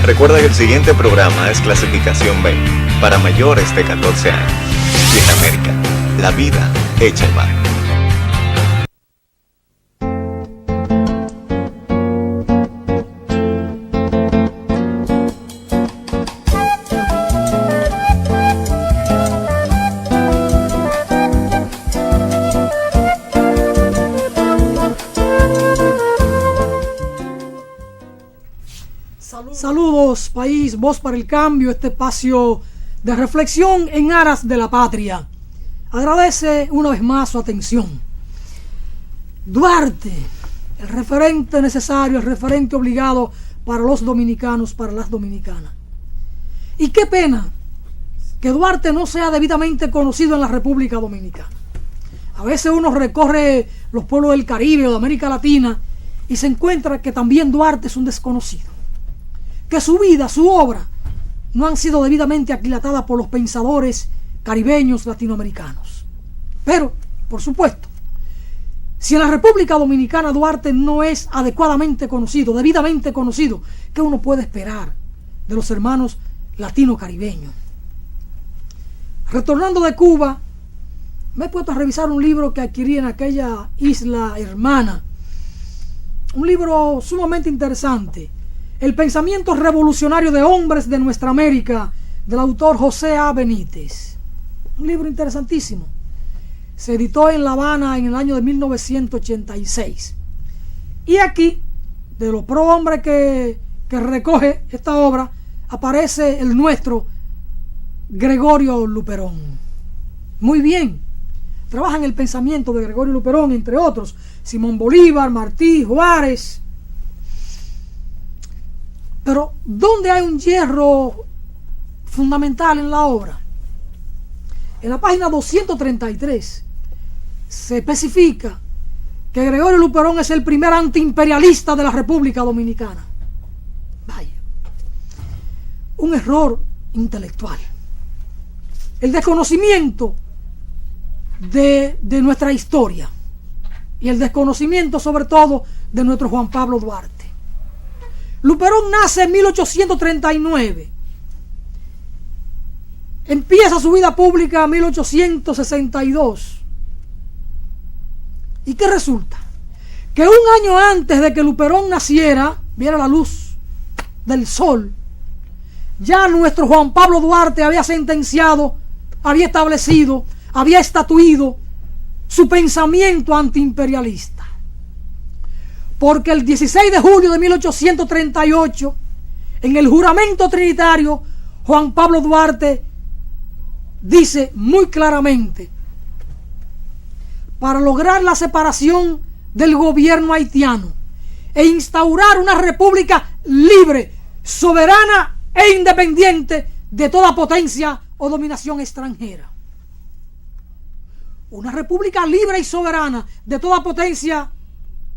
Recuerda que el siguiente programa es clasificación B, para mayores de 14 años. Y en América, la vida hecha en mar. Saludos, país, voz para el cambio, este espacio de reflexión en aras de la patria. Agradece una vez más su atención. Duarte, el referente necesario, el referente obligado para los dominicanos, para las dominicanas. Y qué pena que Duarte no sea debidamente conocido en la República Dominicana. A veces uno recorre los pueblos del Caribe o de América Latina y se encuentra que también Duarte es un desconocido, que su vida, su obra, no han sido debidamente aquilatadas por los pensadores caribeños latinoamericanos. Pero, por supuesto, si en la República Dominicana Duarte no es adecuadamente conocido, debidamente conocido, ¿qué uno puede esperar de los hermanos latino-caribeños? Retornando de Cuba, me he puesto a revisar un libro que adquirí en aquella isla hermana. Un libro sumamente interesante. El pensamiento revolucionario de hombres de nuestra América, del autor José A. Benítez. Un libro interesantísimo. Se editó en La Habana en el año de 1986. Y aquí, de los prohombres que recoge esta obra, aparece el nuestro Gregorio Luperón. Muy bien. Trabaja en el pensamiento de Gregorio Luperón, entre otros, Simón Bolívar, Martí, Juárez. Pero, ¿dónde hay un hierro fundamental en la obra? En la página 233 se especifica que Gregorio Luperón es el primer antiimperialista de la República Dominicana. Vaya, un error intelectual. El desconocimiento de nuestra historia y el desconocimiento sobre todo de nuestro Juan Pablo Duarte. Luperón nace en 1839. Empieza su vida pública en 1862. ¿Y qué resulta? Que un año antes de que Luperón naciera, viera la luz del sol, ya nuestro Juan Pablo Duarte había sentenciado, había establecido, había estatuido su pensamiento antiimperialista. Porque el 16 de julio de 1838, en el juramento trinitario, Juan Pablo Duarte dice muy claramente: para lograr la separación del gobierno haitiano e instaurar una república libre, soberana e independiente de toda potencia o dominación extranjera. Una república libre y soberana de toda potencia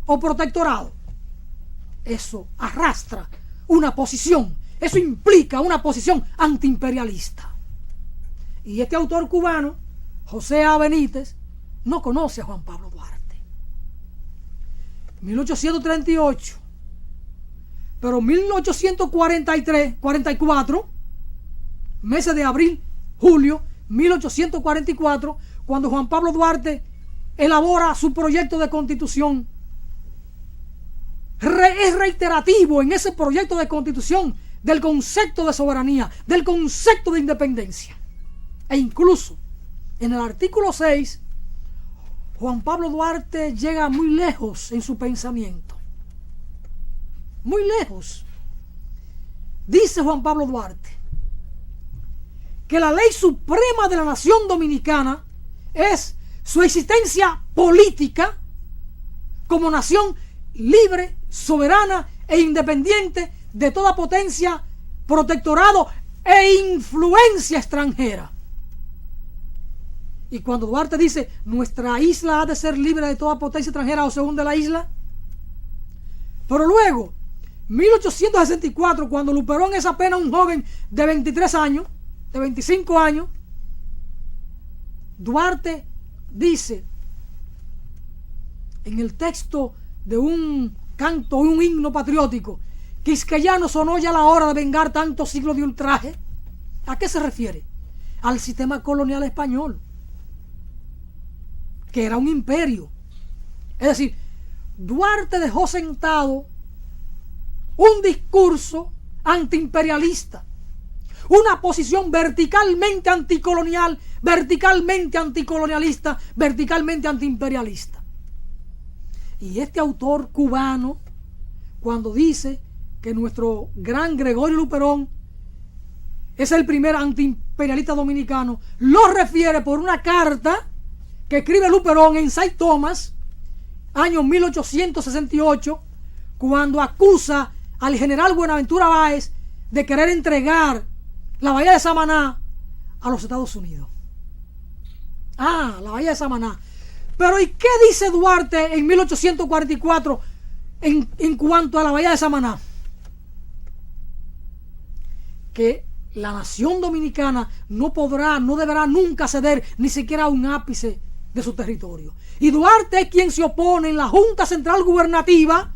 o protectorado. Eso arrastra una posición, eso implica una posición antiimperialista. Y este autor cubano, José A. Benítez, no conoce a Juan Pablo Duarte. 1838, pero 1844, meses de abril, julio, 1844, cuando Juan Pablo Duarte elabora su proyecto de constitución, es reiterativo en ese proyecto de constitución del concepto de soberanía, del concepto de independencia. E incluso en el artículo 6, Juan Pablo Duarte llega muy lejos en su pensamiento. Muy lejos. Dice Juan Pablo Duarte que la ley suprema de la nación dominicana es su existencia política como nación libre, soberana e independiente de toda potencia, protectorado e influencia extranjera. Y cuando Duarte dice nuestra isla ha de ser libre de toda potencia extranjera, o se hunde la isla. Pero luego, 1864, cuando Luperón es apenas un joven de 23 años, de 25 años, Duarte dice en el texto de un canto, un himno patriótico, Quisqueyano, sonó ya la hora de vengar tantos siglos de ultraje. ¿A qué se refiere? Al sistema colonial español, que era un imperio. Es decir, Duarte dejó sentado un discurso antiimperialista, una posición verticalmente anticolonial, verticalmente anticolonialista, verticalmente antiimperialista. Y este autor cubano, cuando dice que nuestro gran Gregorio Luperón es el primer antiimperialista dominicano, lo refiere por una carta que escribe Luperón en St. Thomas, año 1868, cuando acusa al general Buenaventura Báez de querer entregar la bahía de Samaná a los Estados Unidos. La bahía de Samaná. Pero ¿y qué dice Duarte en 1844 en cuanto a la bahía de Samaná? Que la nación dominicana no deberá nunca ceder ni siquiera un ápice de su territorio. Y Duarte es quien se opone en la Junta Central Gubernativa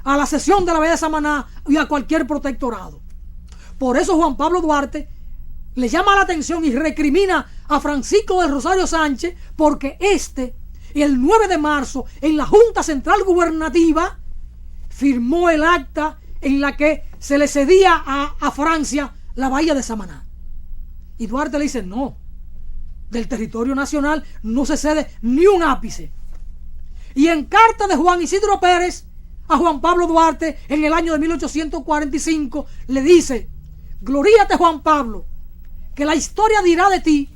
a la cesión de la bahía de Samaná y a cualquier protectorado. Por eso Juan Pablo Duarte le llama la atención y recrimina a Francisco del Rosario Sánchez, porque el 9 de marzo, en la Junta Central Gubernativa, firmó el acta en la que se le cedía a Francia la bahía de Samaná. Y Duarte le dice: no, del territorio nacional no se cede ni un ápice. Y en carta de Juan Isidro Pérez a Juan Pablo Duarte en el año de 1845 le dice: gloríate, Juan Pablo, que la historia dirá de ti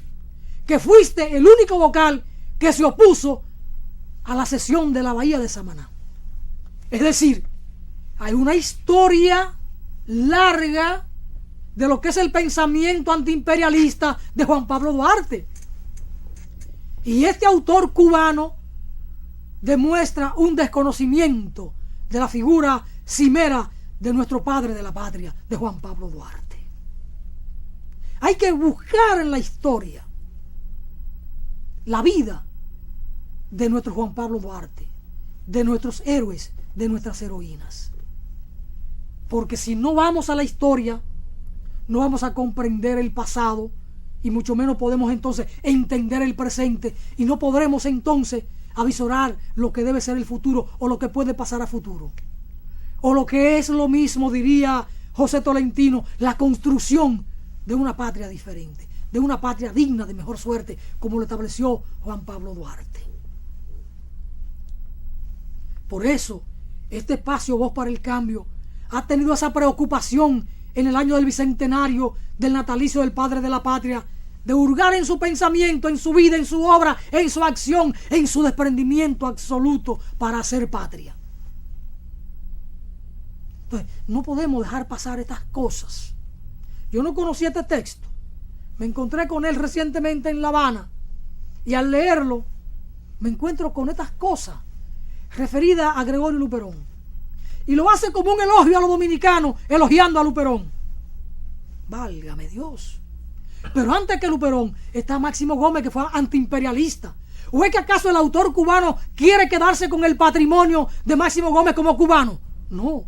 que fuiste el único vocal que se opuso a la cesión de la bahía de Samaná. Es decir, hay una historia larga de lo que es el pensamiento antiimperialista de Juan Pablo Duarte. Y este autor cubano demuestra un desconocimiento de la figura cimera de nuestro padre de la patria, de Juan Pablo Duarte. Hay que buscar en la historia la vida de nuestro Juan Pablo Duarte, de nuestros héroes, de nuestras heroínas. Porque si no vamos a la historia, no vamos a comprender el pasado, y mucho menos podemos entonces entender el presente, y no podremos entonces avisorar lo que debe ser el futuro o lo que puede pasar a futuro. O lo que es lo mismo, diría José Tolentino, la construcción de una patria diferente, de una patria digna de mejor suerte, como lo estableció Juan Pablo Duarte. Por eso, este espacio Voz para el Cambio ha tenido esa preocupación en el año del bicentenario del natalicio del padre de la patria, de hurgar en su pensamiento, en su vida, en su obra, en su acción, en su desprendimiento absoluto para hacer patria. Entonces, no podemos dejar pasar estas cosas. Yo no conocía este texto, me encontré con él recientemente en La Habana, y al leerlo me encuentro con estas cosas referidas a Gregorio Luperón, y lo hace como un elogio a los dominicanos, elogiando a Luperón. Válgame Dios. Pero antes que Luperón está Máximo Gómez, que fue antiimperialista. ¿O es que acaso el autor cubano quiere quedarse con el patrimonio de Máximo Gómez como cubano? No.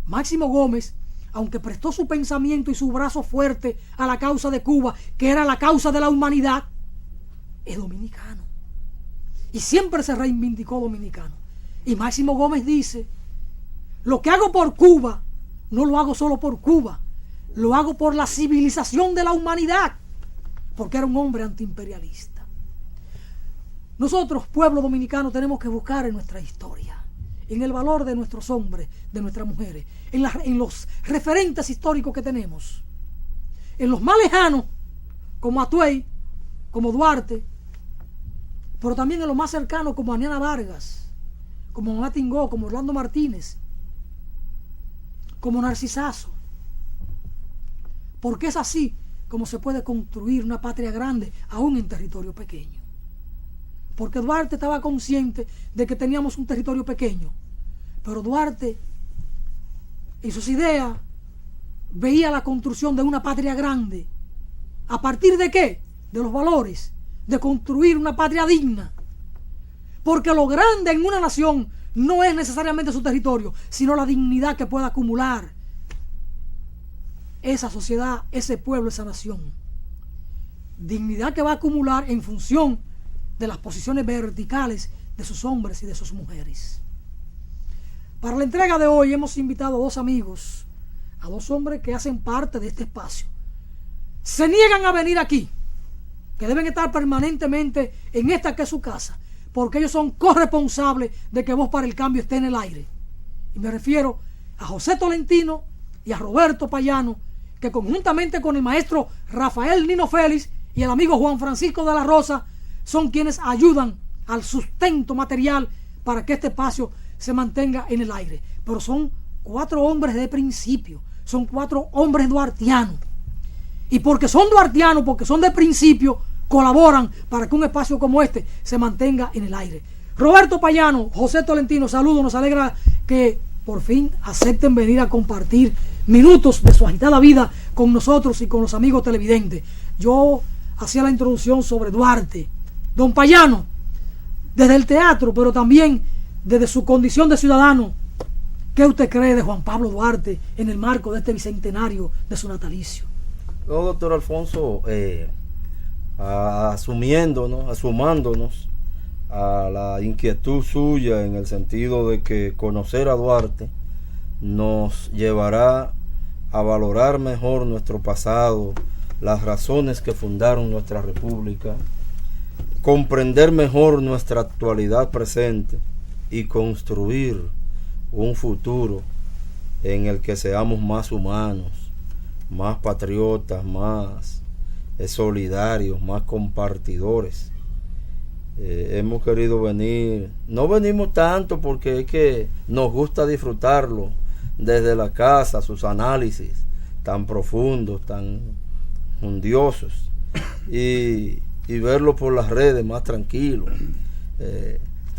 Máximo Gómez, aunque prestó su pensamiento y su brazo fuerte a la causa de Cuba, que era la causa de la humanidad, es dominicano. Y siempre se reivindicó dominicano. Y Máximo Gómez dice: lo que hago por Cuba, no lo hago solo por Cuba, lo hago por la civilización de la humanidad, porque era un hombre antiimperialista. Nosotros, pueblo dominicano, tenemos que buscar en nuestra historia, en el valor de nuestros hombres, de nuestras mujeres, en los referentes históricos que tenemos, en los más lejanos, como Atuey, como Duarte, pero también en los más cercanos, como Aniana Vargas, como Mamá Tingó, como Orlando Martínez, como Narcisazo. Porque es así como se puede construir una patria grande, aún en territorio pequeño. Porque Duarte estaba consciente de que teníamos un territorio pequeño, pero Duarte, en sus ideas, veía la construcción de una patria grande. ¿A partir de qué? De los valores, de construir una patria digna. Porque lo grande en una nación no es necesariamente su territorio, sino la dignidad que pueda acumular esa sociedad, ese pueblo, esa nación. Dignidad que va a acumular en función de las posiciones verticales de sus hombres y de sus mujeres. Para la entrega de hoy hemos invitado a dos amigos, a dos hombres que hacen parte de este espacio. Se niegan a venir aquí, que deben estar permanentemente en esta que es su casa, porque ellos son corresponsables de que Voz para el Cambio esté en el aire. Y me refiero a José Tolentino y a Roberto Payano, que conjuntamente con el maestro Rafael Nino Félix y el amigo Juan Francisco de la Rosa son quienes ayudan al sustento material para que este espacio se mantenga en el aire. Pero son 4 hombres de principio, son 4 hombres duartianos. Y porque son duartianos, porque son de principio, colaboran para que un espacio como este se mantenga en el aire. Roberto Payano, José Tolentino, saludos, nos alegra que por fin acepten venir a compartir minutos de su agitada vida con nosotros y con los amigos televidentes. Yo hacía la introducción sobre Duarte. Don Payano, desde el teatro, pero también desde su condición de ciudadano, ¿qué usted cree de Juan Pablo Duarte en el marco de este bicentenario de su natalicio? No, doctor Alfonso, asumándonos a la inquietud suya en el sentido de que conocer a Duarte nos llevará a valorar mejor nuestro pasado, las razones que fundaron nuestra república, comprender mejor nuestra actualidad presente y construir un futuro en el que seamos más humanos, más patriotas, más solidarios, más compartidores. Hemos querido venir, no venimos tanto porque es que nos gusta disfrutarlo desde la casa, sus análisis tan profundos, tan hundiosos, y verlo por las redes más tranquilo.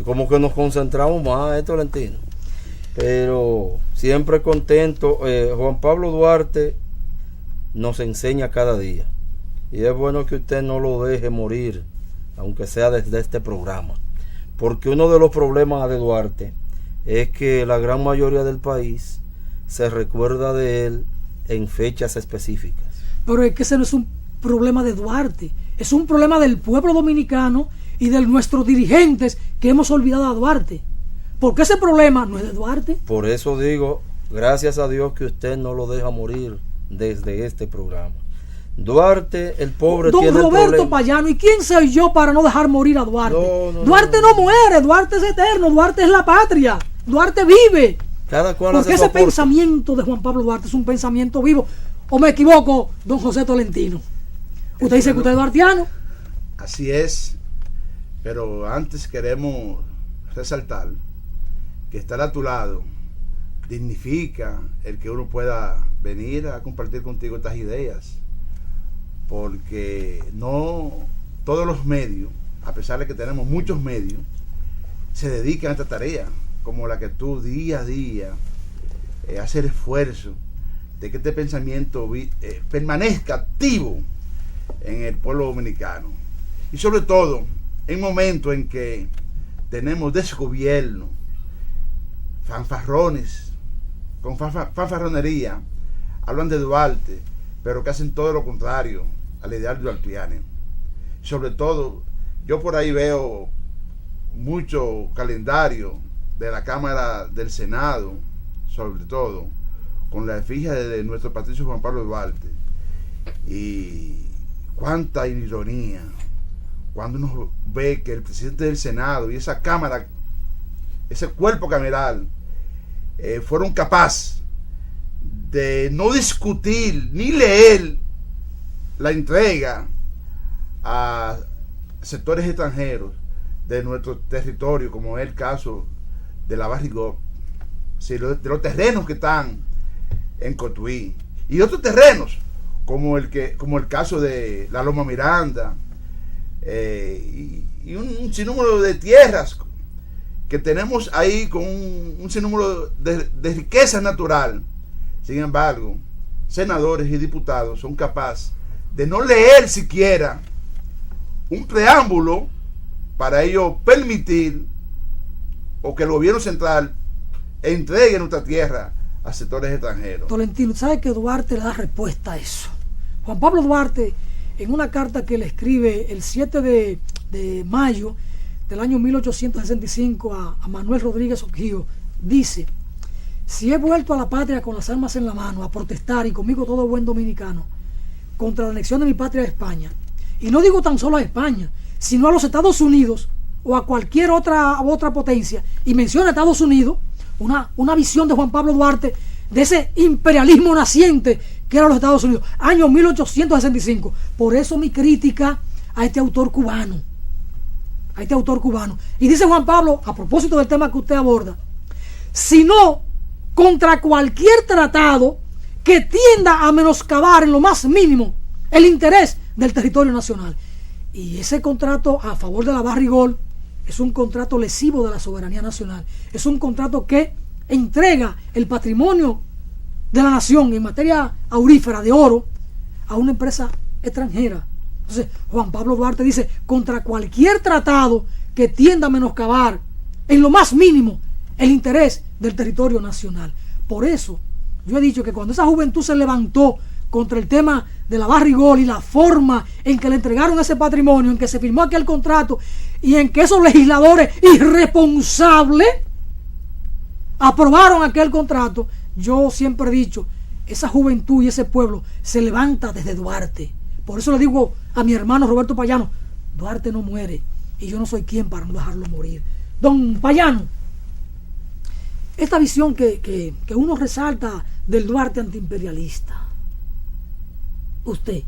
Como que nos concentramos más, Tolentino. Pero siempre contento. Juan Pablo Duarte nos enseña cada día. Y es bueno que usted no lo deje morir, aunque sea desde este programa. Porque uno de los problemas de Duarte es que la gran mayoría del país se recuerda de él en fechas específicas. Pero es que ese no es un problema de Duarte, es un problema del pueblo dominicano y de nuestros dirigentes que hemos olvidado a Duarte. Porque ese problema no es de Duarte. Por eso digo, gracias a Dios que usted no lo deja morir desde este programa. Duarte, el pobre, don tiene Roberto el problema. Payano, ¿y quién soy yo para no dejar morir a Duarte? Duarte no muere, Duarte es eterno, Duarte es la patria, Duarte vive. Cada cual porque hace su ese aporte. pensamiento de Juan Pablo Duarte es un pensamiento vivo. ¿O me equivoco, don José Tolentino? ¿Usted dice que usted es duartiano? Así es, pero antes queremos resaltar que estar a tu lado dignifica el que uno pueda venir a compartir contigo estas ideas, porque no todos los medios, a pesar de que tenemos muchos medios, se dedican a esta tarea, como la que tú día a día haces el esfuerzo de que este pensamiento permanezca activo en el pueblo dominicano, y sobre todo en momentos en que tenemos desgobierno, fanfarrones con fanfarronería hablan de Duarte, pero que hacen todo lo contrario al ideal duartiano. Sobre todo, yo por ahí veo mucho calendario de la Cámara del Senado, sobre todo con la efigie de nuestro patricio Juan Pablo Duarte, y cuánta ironía cuando uno ve que el presidente del Senado y esa Cámara, ese cuerpo cameral, fueron capaces de no discutir ni leer la entrega a sectores extranjeros de nuestro territorio, como es el caso de la Barrigó, de los terrenos que están en Cotuí, y otros terrenos como el caso de la Loma Miranda, y un sinnúmero de tierras que tenemos ahí con un sinnúmero de riqueza natural. Sin embargo, senadores y diputados son capaces de no leer siquiera un preámbulo para ello permitir o que el gobierno central entregue nuestra tierra a sectores extranjeros. Tolentino, ¿sabe que Duarte le da respuesta a eso? Juan Pablo Duarte, en una carta que le escribe el 7 de mayo del año 1865 a Manuel Rodríguez Oquío, dice: si he vuelto a la patria con las armas en la mano a protestar, y conmigo todo buen dominicano, contra la anexión de mi patria a España, y no digo tan solo a España, sino a los Estados Unidos o a cualquier otra potencia, y menciona a Estados Unidos, una visión de Juan Pablo Duarte de ese imperialismo naciente que eran los Estados Unidos, año 1865. Por eso mi crítica a este autor cubano. Y dice Juan Pablo, a propósito del tema que usted aborda, sino contra cualquier tratado que tienda a menoscabar en lo más mínimo el interés del territorio nacional. Y ese contrato a favor de la Barrigol es un contrato lesivo de la soberanía nacional. Es un contrato que entrega el patrimonio de la nación en materia aurífera de oro a una empresa extranjera. Entonces, Juan Pablo Duarte dice, contra cualquier tratado que tienda a menoscabar en lo más mínimo el interés del territorio nacional. Por eso, yo he dicho que cuando esa juventud se levantó contra el tema de la Barrigol y la forma en que le entregaron ese patrimonio, en que se firmó aquel contrato y en que esos legisladores irresponsables aprobaron aquel contrato, yo siempre he dicho, esa juventud y ese pueblo se levanta desde Duarte. Por eso le digo a mi hermano Roberto Payano, Duarte no muere y yo no soy quien para no dejarlo morir. Don Payano, esta visión que uno resalta del Duarte antiimperialista, usted,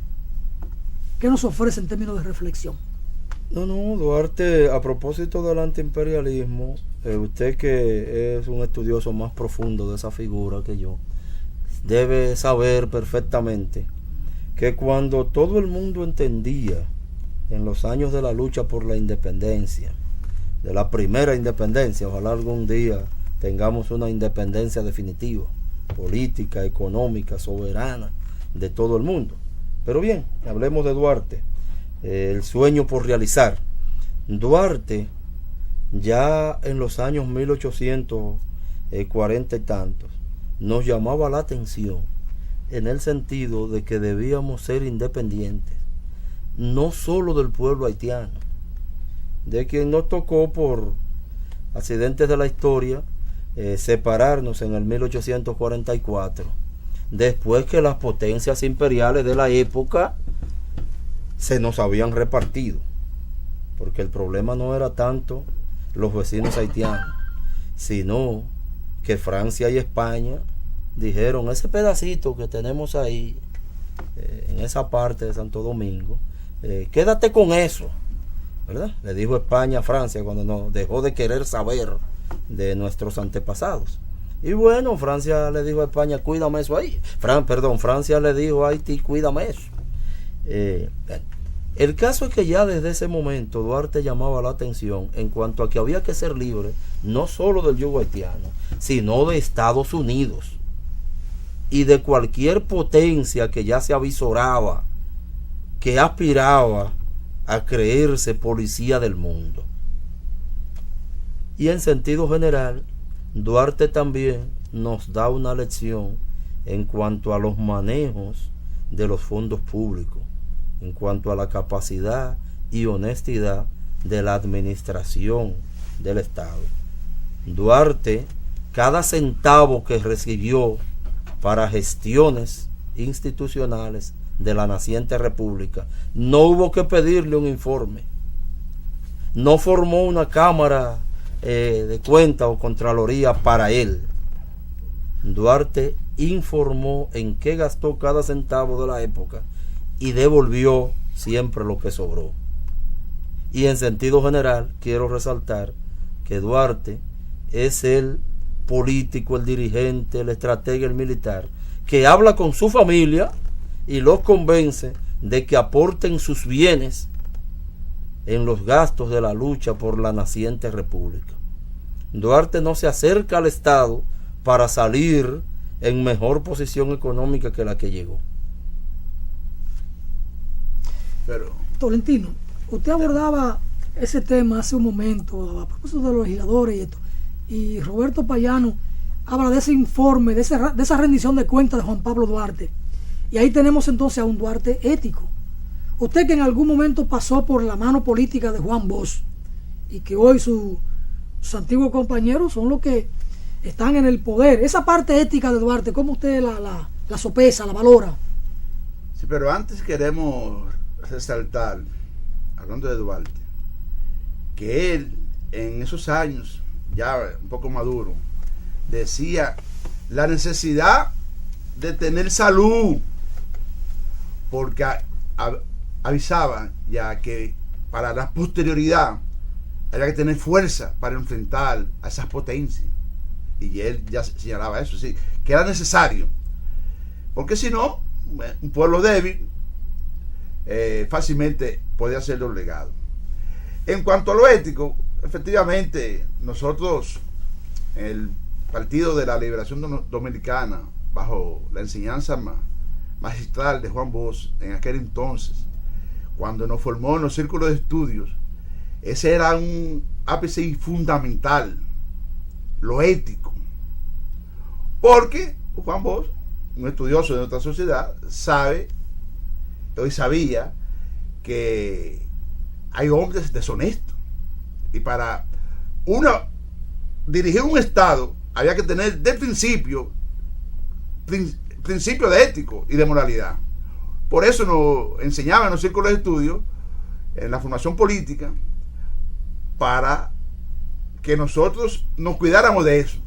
¿qué nos ofrece en términos de reflexión? No, Duarte, a propósito del antiimperialismo, usted que es un estudioso más profundo de esa figura que yo, debe saber perfectamente que cuando todo el mundo entendía en los años de la lucha por la independencia, de la primera independencia, ojalá algún día tengamos una independencia definitiva, política, económica, soberana, de todo el mundo. Pero bien, hablemos de Duarte, el sueño por realizar. Duarte, ya en los años 1840 y tantos, nos llamaba la atención en el sentido de que debíamos ser independientes, no solo del pueblo haitiano, de quien nos tocó por accidentes de la historia separarnos en el 1844, después que las potencias imperiales de la época se nos habían repartido, porque el problema no era tanto los vecinos haitianos, sino que Francia y España dijeron, ese pedacito que tenemos ahí, en esa parte de Santo Domingo, quédate con eso, ¿verdad? Le dijo España a Francia cuando nos dejó de querer saber de nuestros antepasados. Y bueno, Francia le dijo a España, cuídame eso ahí. Francia le dijo a Haití, cuídame eso. El caso es que ya desde ese momento Duarte llamaba la atención en cuanto a que había que ser libre no solo del yugo haitiano, sino de Estados Unidos y de cualquier potencia que ya se avisoraba, que aspiraba a creerse policía del mundo. Y en sentido general, Duarte también nos da una lección en cuanto a los manejos de los fondos públicos, en cuanto a la capacidad y honestidad de la administración del Estado. Duarte, cada centavo que recibió para gestiones institucionales de la naciente república, no hubo que pedirle un informe, no formó una cámara de cuenta o contraloría para él. Duarte informó en qué gastó cada centavo de la época y devolvió siempre lo que sobró. Y en sentido general quiero resaltar que Duarte es el político, el dirigente, el estratega, el militar que habla con su familia y los convence de que aporten sus bienes en los gastos de la lucha por la naciente república. Duarte no se acerca al Estado para salir en mejor posición económica que la que llegó. Pero Tolentino, usted abordaba ese tema hace un momento a propósito de los legisladores y esto. y Roberto Payano habla de ese informe, de esa rendición de cuentas de Juan Pablo Duarte. Y ahí tenemos entonces a un Duarte ético. Usted que en algún momento pasó por la mano política de Juan Bosch y que hoy sus antiguos compañeros son los que están en el poder. Esa parte ética de Duarte, ¿cómo usted la sopesa, la valora? Sí, pero antes queremos resaltar, hablando de Duarte, que él en esos años, ya un poco maduro, decía la necesidad de tener salud, porque avisaba ya que para la posterioridad había que tener fuerza para enfrentar a esas potencias, y él ya señalaba eso, sí, que era necesario, porque si no, un pueblo débil fácilmente podía ser doblegado. En cuanto a lo ético, efectivamente nosotros, el Partido de la Liberación Dominicana, bajo la enseñanza magistral de Juan Bosch en aquel entonces, cuando nos formó en los círculos de estudios, ese era un ápice fundamental, lo ético, porque Juan Bosch, un estudioso de nuestra sociedad, sabía que hay hombres deshonestos, y para dirigir un Estado había que tener de principio de ético y de moralidad. Por eso nos enseñaban en los círculos de estudio, en la formación política, para que nosotros nos cuidáramos de eso.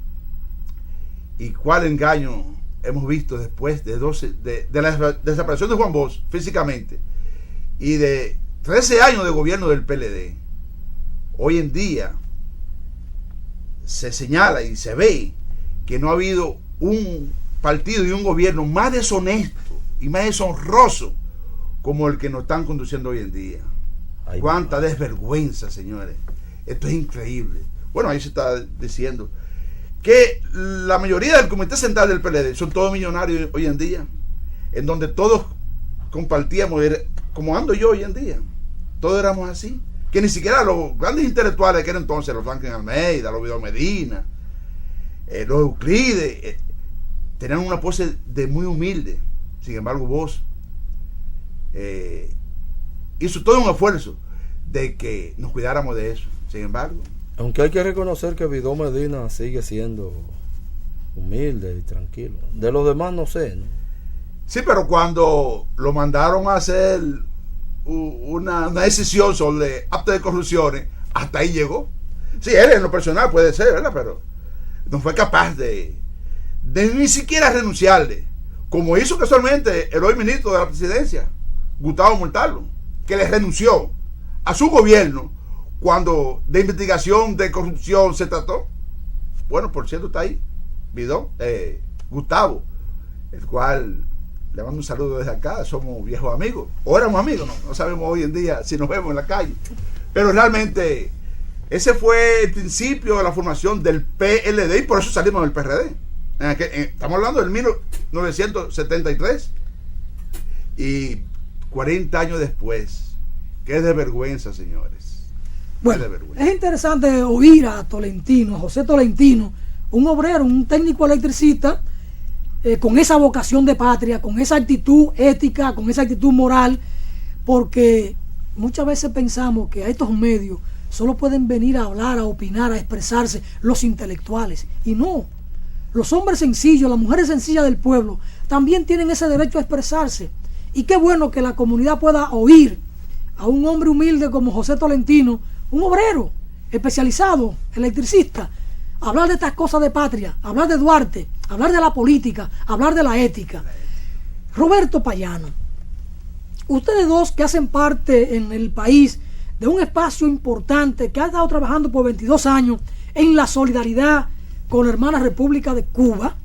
¿Y cuál engaño hemos visto después de la desaparición de Juan Bosch físicamente y de 13 años de gobierno del PLD? Hoy en día se señala y se ve que no ha habido un partido y un gobierno más deshonesto y más deshonroso como el que nos están conduciendo hoy en día. Cuánta desvergüenza, señores. Esto es increíble. Bueno, ahí se está diciendo que la mayoría del comité central del PLD son todos millonarios hoy en día, en donde todos compartíamos, como ando yo hoy en día, todos éramos así, que ni siquiera los grandes intelectuales que eran entonces, los Franklin Almeida, los Vidal Medina, los Euclides, tenían una pose de muy humilde. Sin embargo, vos hizo todo un esfuerzo de que nos cuidáramos de eso. Sin embargo, aunque hay que reconocer que Vidal Medina sigue siendo humilde y tranquilo. De los demás no sé, ¿no? Sí, pero cuando lo mandaron a hacer una decisión sobre actos de corrupción, hasta ahí llegó. Sí, él en lo personal puede ser, ¿verdad? Pero no fue capaz de ni siquiera renunciarle, como hizo casualmente el hoy ministro de la presidencia, Gustavo Montalvo, que le renunció a su gobierno cuando de investigación de corrupción se trató. Bueno, por cierto, está ahí Gustavo, el cual le mando un saludo desde acá. Somos viejos amigos, o éramos amigos, no sabemos hoy en día si nos vemos en la calle, pero realmente ese fue el principio de la formación del PLD, y por eso salimos del PRD. Estamos hablando del 1973, y 40 años después. Qué de vergüenza, señores. Bueno, es interesante oír a Tolentino, a José Tolentino, un obrero, un técnico electricista, con esa vocación de patria, con esa actitud ética, con esa actitud moral, porque muchas veces pensamos que a estos medios solo pueden venir a hablar, a opinar, a expresarse los intelectuales, y no. Los hombres sencillos, las mujeres sencillas del pueblo también tienen ese derecho a expresarse, y qué bueno que la comunidad pueda oír a un hombre humilde como José Tolentino, un obrero especializado, electricista, hablar de estas cosas de patria, hablar de Duarte, hablar de la política, hablar de la ética. Roberto Payano, ustedes dos que hacen parte en el país de un espacio importante que ha estado trabajando por 22 años en la solidaridad con la hermana República de Cuba,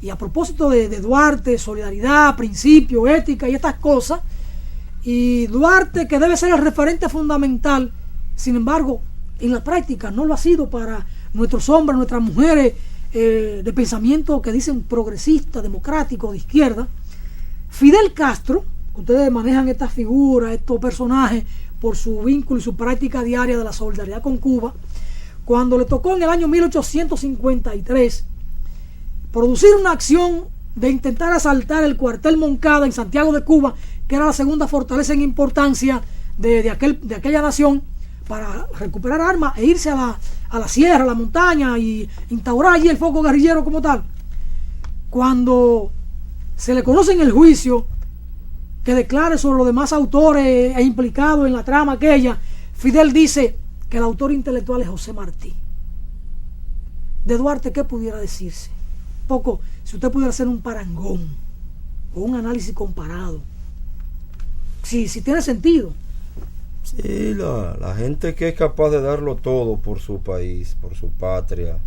y a propósito de Duarte, solidaridad, principio, ética y estas cosas, y Duarte que debe ser el referente fundamental, sin embargo en la práctica no lo ha sido para nuestros hombres, nuestras mujeres de pensamiento que dicen progresista, democrático, de izquierda. Fidel Castro, ustedes manejan estas figuras, estos personajes por su vínculo y su práctica diaria de la solidaridad con Cuba, cuando le tocó en el año 1853 producir una acción de intentar asaltar el cuartel Moncada en Santiago de Cuba, que era la segunda fortaleza en importancia de aquella nación, para recuperar armas e irse a la sierra, a la montaña, y instaurar allí el foco guerrillero como tal. Cuando se le conoce en el juicio que declare sobre los demás autores e implicados en la trama aquella, Fidel dice que el autor intelectual es José Martí. De Duarte, ¿qué pudiera decirse? Poco, si usted pudiera hacer un parangón o un análisis comparado, si tiene sentido. Sí, la gente que es capaz de darlo todo por su país, por su patria,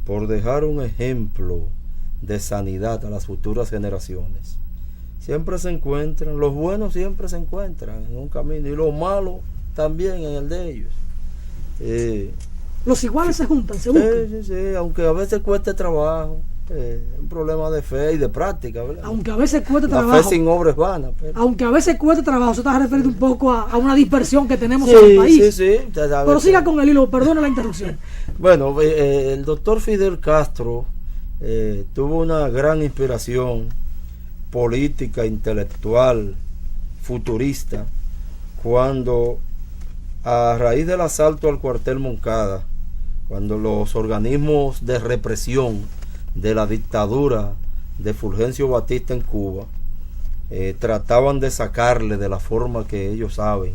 por dejar un ejemplo de sanidad a las futuras generaciones, siempre se encuentran, los buenos siempre se encuentran en un camino, y los malos también en el de ellos. Los iguales se juntan, se buscan. Sí, aunque a veces cueste trabajo. Un problema de fe y de práctica, ¿verdad? Aunque a veces cueste la trabajo. Fe sin obra es vana. Pero... Aunque a veces cueste trabajo, se está referido un poco a una dispersión que tenemos en el país. Sí. Pero siga con el hilo, perdone la interrupción. Bueno, el doctor Fidel Castro tuvo una gran inspiración política, intelectual, futurista, cuando a raíz del asalto al cuartel Moncada, cuando los organismos de represión de la dictadura de Fulgencio Batista en Cuba trataban de sacarle, de la forma que ellos saben,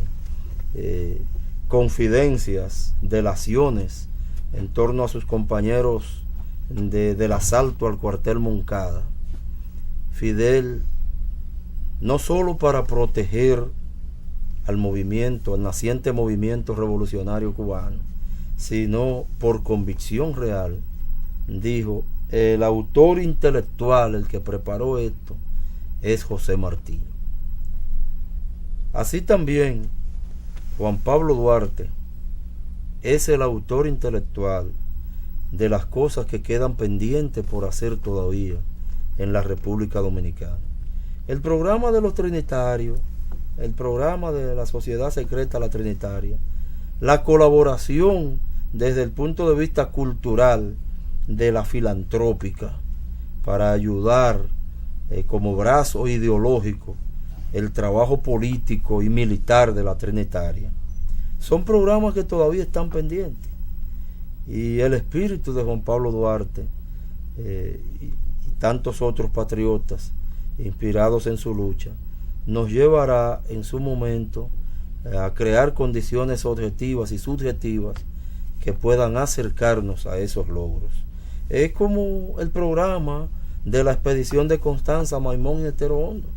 confidencias, delaciones en torno a sus compañeros del asalto al cuartel Moncada. Fidel, no solo para proteger al movimiento, al naciente movimiento revolucionario cubano, sino por convicción real, dijo: el autor intelectual, el que preparó esto, es José Martí. Así también Juan Pablo Duarte es el autor intelectual de las cosas que quedan pendientes por hacer todavía en la República Dominicana. El programa de los trinitarios, el programa de la Sociedad Secreta La Trinitaria, la colaboración desde el punto de vista cultural de la filantrópica para ayudar como brazo ideológico el trabajo político y militar de la Trinitaria, son programas que todavía están pendientes, y el espíritu de Juan Pablo Duarte y tantos otros patriotas inspirados en su lucha nos llevará en su momento a crear condiciones objetivas y subjetivas que puedan acercarnos a esos logros. Es como el programa de la expedición de Constanza, Maimón y Estero Hondo.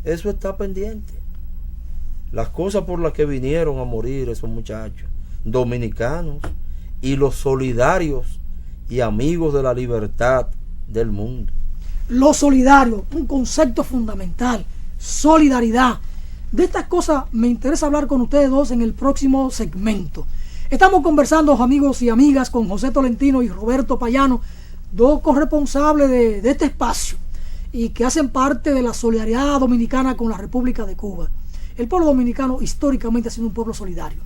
Eso está pendiente. Las cosas por las que vinieron a morir esos muchachos dominicanos y los solidarios y amigos de la libertad del mundo. Lo solidario, un concepto fundamental, solidaridad. De estas cosas me interesa hablar con ustedes dos en el próximo segmento. Estamos conversando, amigos y amigas, con José Tolentino y Roberto Payano, dos corresponsables de este espacio y que hacen parte de la solidaridad dominicana con la República de Cuba. El pueblo dominicano históricamente ha sido un pueblo solidario.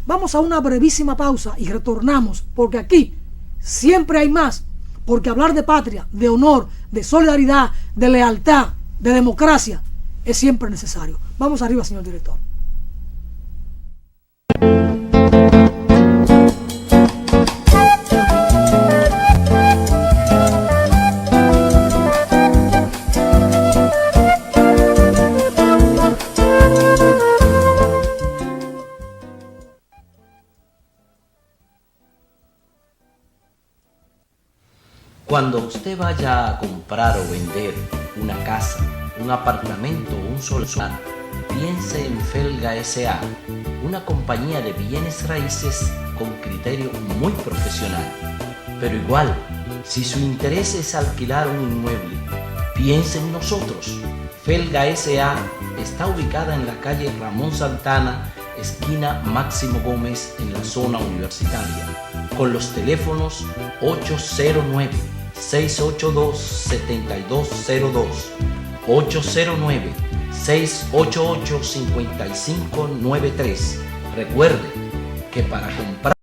Vamos a una brevísima pausa y retornamos, porque aquí siempre hay más, porque hablar de patria, de honor, de solidaridad, de lealtad, de democracia, es siempre necesario. Vamos arriba, señor director. Cuando usted vaya a comprar o vender una casa, un apartamento o un solar, piense en Felga S.A., una compañía de bienes raíces con criterio muy profesional. Pero igual, si su interés es alquilar un inmueble, piense en nosotros. Felga S.A. está ubicada en la calle Ramón Santana, esquina Máximo Gómez, en la zona universitaria, con los teléfonos 809-682-7202, 809-688-5593. Recuerde que para comprar